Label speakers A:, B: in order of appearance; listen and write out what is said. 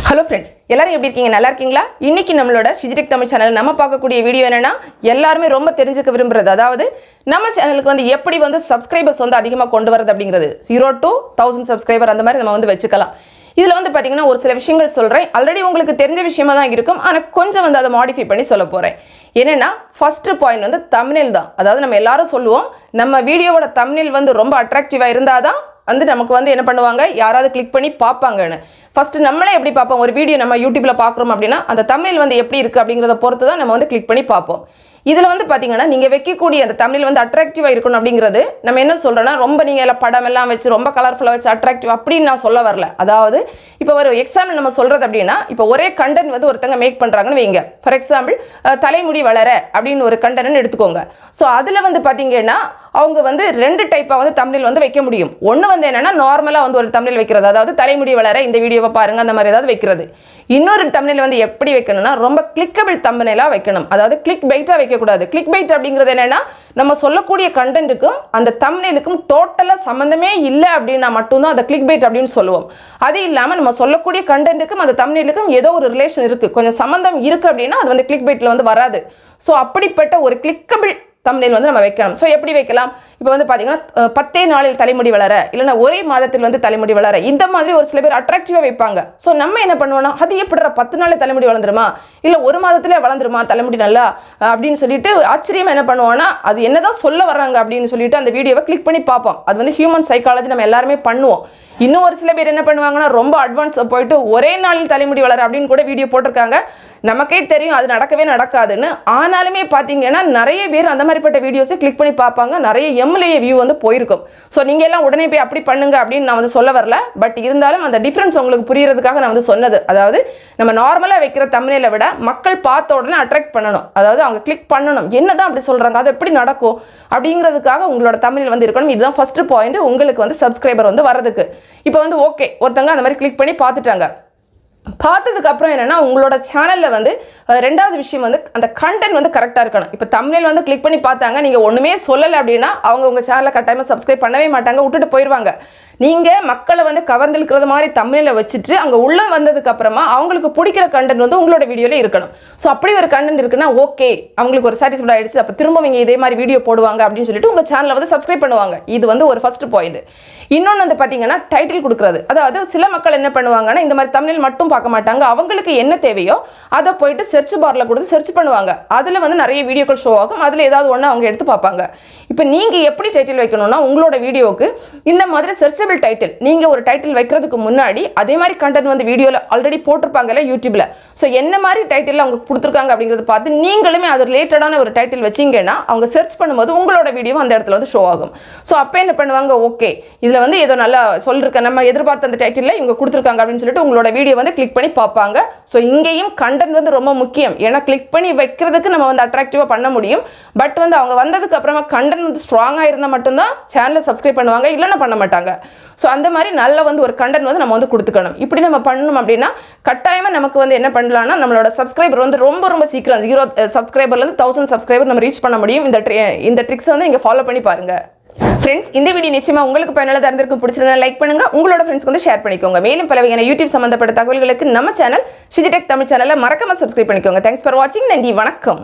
A: Hello friends, எல்லாரும் எப்படி இருக்கீங்க? நல்லா இருக்கீங்களா? இன்னைக்கு நம்மளோட ஷிஜி தமிழ் சேனல் நம்ம பார்க்கக்கூடிய வீடியோ என்னன்னா, எல்லாருமே ரொம்ப தெரிஞ்சுக்க விரும்புறது, அதாவது நம்ம சேனலுக்கு வந்து எப்படி வந்து சப்ஸ்கிரைபர்ஸ் வந்து அதிகமாக கொண்டு வரது அப்படிங்கிறது. 0 to 1000 சப்ஸ்கிரைபர் அந்த மாதிரி நம்ம வந்து வச்சுக்கலாம். இதில் வந்து பார்த்தீங்கன்னா ஒரு சில விஷயங்கள் சொல்கிறேன். ஆல்ரெடி உங்களுக்கு தெரிஞ்ச விஷயமா தான் இருக்கும், ஆனால் கொஞ்சம் வந்து அதை மாடிஃபை பண்ணி சொல்ல போகிறேன். என்னென்னா, ஃபர்ஸ்ட் பாயிண்ட் வந்து தம்ப்நெயில் தான். அதாவது நம்ம எல்லாரும் சொல்லுவோம், நம்ம வீடியோவோட தம்ப்நெயில் வந்து ரொம்ப அட்ராக்டிவாக இருந்தால் தான் வந்து நமக்கு வந்து என்ன பண்ணுவாங்க, யாராவது கிளிக் பண்ணி பார்ப்பாங்கன்னு. ஃபஸ்ட்டு நம்மளே எப்படி பார்ப்போம், ஒரு வீடியோ நம்ம யூடியூப்பில் பார்க்குறோம் அப்படின்னா அந்த தம்ப்நெயில் வந்து எப்படி இருக்குது அப்படிங்கிறத பொறுத்து தான் நம்ம வந்து கிளிக் பண்ணி பார்ப்போம். இதில் வந்து பார்த்தீங்கன்னா நீங்கள் வைக்கக்கூடிய அந்த தம்ப்நெயில் வந்து அட்ராக்டிவாக இருக்கணும் அப்படிங்கிறது நம்ம என்ன சொல்கிறோன்னா, ரொம்ப நீங்கள் எல்லாம் படம் எல்லாம் வச்சு ரொம்ப கலர்ஃபுல்லாக வச்சு அட்ராக்டிவ் அப்படின்னு நான் சொல்ல வரல. அதாவது இப்போ ஒரு எக்ஸாம்பிள் நம்ம சொல்கிறது அப்படின்னா, இப்போ ஒரே கண்டென்ட் வந்து ஒருத்தங்க மேக் பண்ணுறாங்கன்னு வைங்க. ஃபார் எக்ஸாம்பிள் தலைமுடி வளர அப்படின்னு ஒரு கண்டென்ட்னு எடுத்துக்கோங்க. ஸோ அதில் வந்து பார்த்தீங்கன்னா அவங்க வந்து ரெண்டு டைப்பாக வந்து தம்ப்நெயில் வந்து வைக்க முடியும். ஒன்று வந்து என்னென்னா, நார்மலாக வந்து ஒரு தம்ப்நெயில் வைக்கிறது, அதாவது தலைமுடி வளர இந்த வீடியோவை பாருங்கள் அந்த மாதிரி ஏதாவது வைக்கிறது. இன்னொரு தம்ப்நெயில் வந்து எப்படி வைக்கணும்னா, ரொம்ப கிளிக்கபிள் தம்ப்நெயிலாக வைக்கணும். அதாவது கிளிக் பைட்டாக வைக்கக்கூடாது. கிளிக் பைட் அப்படிங்கிறது என்னென்னா, நம்ம சொல்லக்கூடிய கண்டென்ட்டுக்கும் அந்த தம்ப்நெயிலுக்கும் டோட்டலாக சம்மந்தமே இல்லை அப்படின்னா மட்டும்தான் அதை கிளிக் பைட் அப்படின்னு சொல்லுவோம். அது இல்லாமல் நம்ம சொல்லக்கூடிய கண்டென்ட்டுக்கும் அந்த தம்ப்நெயிலுக்கும் ஏதோ ஒரு ரிலேஷன் இருக்குது, கொஞ்சம் சம்மந்தம் இருக்குது அப்படின்னா அது வந்து கிளிக் பைட்டில் வந்து வராது. ஸோ அப்படிப்பட்ட ஒரு கிளிக்கபிள் தம்ப்நெயில் வந்து நம்ம வைக்கணும். ஸோ எப்படி வைக்கலாம், இப்போ வந்து பார்த்தீங்கன்னா 10 நாளில் தலைமுடி வளர, இல்லைன்னா ஒரே மாதத்தில் வந்து தலைமுடி வளர, இந்த மாதிரி ஒரு சில பேர் அட்ராக்டிவாக வைப்பாங்க. ஸோ நம்ம என்ன பண்ணுவோம்னா, அது எப்படிற 10 நாளில் தலைமுடி வளர்ந்துருமா, இல்லை ஒரு மாதத்திலே வளர்ந்துருமா தலைமுடி நல்லா அப்படின்னு சொல்லிட்டு ஆச்சரியமாக என்ன பண்ணுவோம்னா, அது என்னதான் சொல்ல வர்றாங்க அப்படின்னு சொல்லிட்டு அந்த வீடியோவை கிளிக் பண்ணி பார்ப்போம். அது வந்து ஹியூமன் சைக்காலஜி, நம்ம எல்லாருமே பண்ணுவோம். இன்னும் ஒரு சில பேர் என்ன பண்ணுவாங்கன்னா, ரொம்ப அட்வான்ஸ் போயிட்டு ஒரே நாளில் தலைமுடி வளர அப்படின்னு கூட வீடியோ போட்டிருக்காங்க. நமக்கே தெரியும் அது நடக்கவே நடக்காதுன்னு. ஆனாலுமே பார்த்தீங்கன்னா நிறைய பேர் அந்த மாதிரிப்பட்ட வீடியோஸை கிளிக் பண்ணி பார்ப்பாங்க. நிறைய எம்எல்ஏ வியூ வந்து போயிருக்கும். ஸோ நீங்கள் எல்லாம் உடனே போய் அப்படி பண்ணுங்க அப்படின்னு நான் வந்து சொல்ல வரல. பட் இருந்தாலும் அந்த டிஃப்ரென்ஸ் உங்களுக்கு புரியறதுக்காக நான் வந்து சொன்னது. அதாவது நம்ம நார்மலாக வைக்கிற தம்ப்நெயிலை விட மக்கள் பார்த்த உடனே அட்ராக்ட் பண்ணணும், அதாவது அவங்க கிளிக் பண்ணணும். என்னதான் அப்படி சொல்கிறாங்க, அது எப்படி நடக்கும் அப்படிங்கிறதுக்காக உங்களோட தம்ப்நெயில் வந்து இருக்கணும். இதுதான் ஃபர்ஸ்ட் பாயிண்ட் உங்களுக்கு வந்து சப்ஸ்கிரைபர் வந்து வரதுக்கு. இப்போ வந்து ஓகே, ஒருத்தங்க அந்த மாதிரி கிளிக் பண்ணி பார்த்துட்டாங்க. பார்த்ததுக்கு அப்புறம் என்னன்னா, உங்களோட சேனலில் வந்து ரெண்டாவது விஷயம் வந்து அந்த கண்டென்ட் வந்து கரெக்டாக இருக்கணும். இப்போ தம்ப்நெயில் வந்து கிளிக் பண்ணி பார்த்தாங்க, நீங்கள் ஒன்றுமே சொல்லலை அப்படின்னா அவங்க உங்கள் சேனலை கட்டாயமாக சப்ஸ்கிரைப் பண்ணவே மாட்டாங்க, விட்டுட்டு போயிடுவாங்க. நீங்கள் மக்களை வந்து கவர்ந்துருக்கிறது மாதிரி தம்ப்நெயிலை வச்சுட்டு அங்கே உள்ளே வந்ததுக்கு அப்புறமா அவங்களுக்கு பிடிக்கிற கண்டென்ட் வந்து உங்களோட வீடியோவில் இருக்கணும். ஸோ அப்படி ஒரு கண்டென்ட் இருக்குன்னா ஓகே, அவங்களுக்கு ஒரு சாட்டிஸ்ஃபைட் ஆகிடுச்சு, அப்போ திரும்ப இங்கே இதே மாதிரி வீடியோ போடுவாங்க அப்படின்னு சொல்லிட்டு உங்கள் சேனலை வந்து சப்ஸ்கிரைப் பண்ணுவாங்க. இது வந்து ஒரு ஃபர்ஸ்ட் பாயிண்ட். இன்னொன்று வந்து பார்த்தீங்கன்னா டைட்டில் கொடுக்குறது. அதாவது சில மக்கள் என்ன பண்ணுவாங்கன்னா, இந்த மாதிரி தம்ப்நெயில் மட்டும் பார்க்க மாட்டாங்க, அவங்களுக்கு என்ன தேவையோ அதை போயிட்டு சர்ச் பாரில் கொடுத்து சர்ச் பண்ணுவாங்க. அதில் வந்து நிறைய வீடியோக்கள் ஷோ ஆகும், அதில் ஏதாவது ஒன்று அவங்க எடுத்து பார்ப்பாங்க. இப்போ நீங்கள் எப்படி டைட்டில் வைக்கணும்னா, உங்களோட வீடியோவுக்கு இந்த மாதிரி சர்ச்சபிள் டைட்டில், நீங்கள் ஒரு டைட்டில் வைக்கிறதுக்கு முன்னாடி அதே மாதிரி கண்டென்ட் வந்து வீடியோவில் ஆல்ரெடி போட்டிருப்பாங்கல்ல யூடியூப்ல. ஸோ என்ன மாதிரி டைட்டில் அவங்க கொடுத்துருக்காங்க அப்படிங்கிறத பார்த்து நீங்களுமே அது ரிலேட்டடான ஒரு டைட்டில் வச்சிங்கன்னா அவங்க சர்ச் பண்ணும்போது உங்களோட வீடியோ அந்த இடத்துல வந்து ஷோ ஆகும். ஸோ அப்போ என்ன பண்ணுவாங்க, ஓகே இதில் வந்து ஏதோ நல்லா சொல்லிருக்க, நம்ம எதிர்பார்த்த அந்த டைட்டில் இவங்க கொடுத்துருக்காங்க அப்படின்னு சொல்லிட்டு உங்களோட வீடியோ வந்து கிளிக் பண்ணி பார்ப்பாங்க. ஸோ இங்கேயும் கண்டென்ட் வந்து ரொம்ப முக்கியம். ஏன்னா கிளிக் பண்ணி வைக்கிறதுக்கு நம்ம வந்து அட்ராக்டிவாக பண்ண முடியும். பட் வந்து அவங்க வந்ததுக்கு அப்புறமா கண்டென்ட் வந்து ஸ்ட்ராங்காக இருந்தால் மட்டும்தான் சேனலை சப்ஸ்கிரைப் பண்ணுவாங்க, இல்லைன்னா பண்ண மாட்டாங்க. ஸோ அந்த மாதிரி நல்ல வந்து ஒரு கண்டென்ட் வந்து நம்ம வந்து கொடுத்துக்கணும். இப்படி நம்ம பண்ணணும் அப்படின்னா கட்டாயமாக நமக்கு வந்து என்ன பண்ணலாம்னா, நம்மளோட சப்ஸ்கிரைபர் வந்து ரொம்ப ரொம்ப சீக்கிரம் 0 சப்ஸ்கிரைபர்லேருந்து 1000 சப்ஸ்கிரைபர் நம்ம ரீச் பண்ண முடியும். இந்த ட்ரிக்ஸ் வந்து இங்கே ஃபாலோ பண்ணி பாருங்க. ஃப்ரெண்ட்ஸ், இந்த வீடியோ நிச்சயமா உங்களுக்கு பயனுள்ளதாக இருந்திருக்கும். பிடிச்சிருந்தா லைக் பண்ணுங்க, உங்களோட ஃப்ரெண்ட்ஸ்க்கு வந்து ஷேர் பண்ணிக்கோங்க. மேலும் பல வகையான யூடியூப் சம்பந்தப்பட்ட தகவல்களுக்கு நம்ம சேனல் ஷிஜி தமிழ் சேனலை மறக்காம சப்ஸ்கிரைப் பண்ணிக்கோங்க. தேங்க்ஸ் ஃபார் வாட்சிங். நன்றி, வணக்கம்.